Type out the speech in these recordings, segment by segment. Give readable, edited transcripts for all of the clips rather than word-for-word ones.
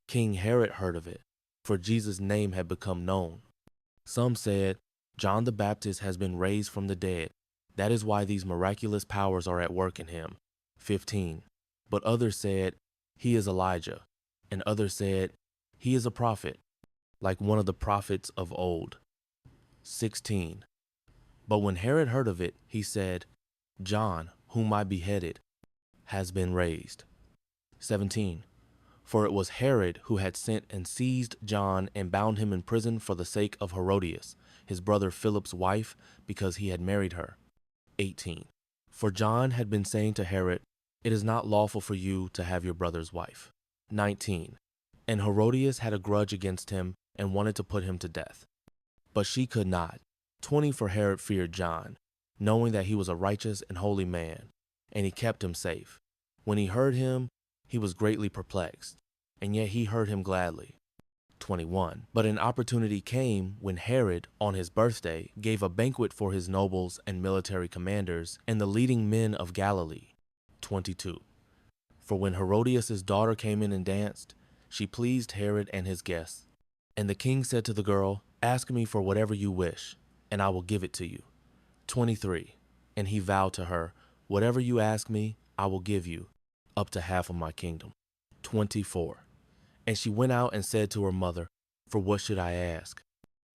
King Herod heard of it, for Jesus' name had become known. Some said, John the Baptist has been raised from the dead. That is why these miraculous powers are at work in him. 15. But others said, he is Elijah. And others said, he is a prophet, like one of the prophets of old. 16. But when Herod heard of it, he said, John, whom I beheaded, has been raised. 17. For it was Herod who had sent and seized John and bound him in prison for the sake of Herodias, his brother Philip's wife, because he had married her. 18. For John had been saying to Herod, it is not lawful for you to have your brother's wife. 19. And Herodias had a grudge against him and wanted to put him to death. But she could not. 20. For Herod feared John, knowing that he was a righteous and holy man, and he kept him safe. When he heard him, he was greatly perplexed, and yet he heard him gladly. 21. But an opportunity came when Herod, on his birthday, gave a banquet for his nobles and military commanders and the leading men of Galilee. 22. For when Herodias' daughter came in and danced, she pleased Herod and his guests. And the king said to the girl, ask me for whatever you wish, and I will give it to you. 23. And he vowed to her, whatever you ask me, I will give you, up to half of my kingdom. 24. And she went out and said to her mother, for what should I ask?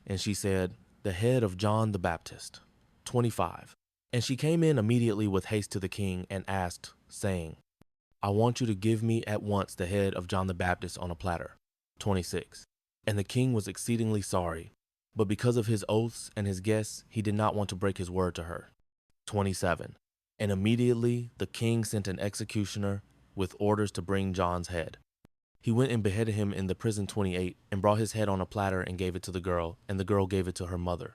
And she said, the head of John the Baptist. 25. And she came in immediately with haste to the king and asked, saying, I want you to give me at once the head of John the Baptist on a platter. 26. And the king was exceedingly sorry, but because of his oaths and his guests, he did not want to break his word to her. 27. And immediately the king sent an executioner with orders to bring John's head. He went and beheaded him in the prison. 28, and brought his head on a platter and gave it to the girl, and the girl gave it to her mother.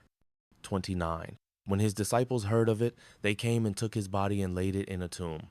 29. When his disciples heard of it, they came and took his body and laid it in a tomb.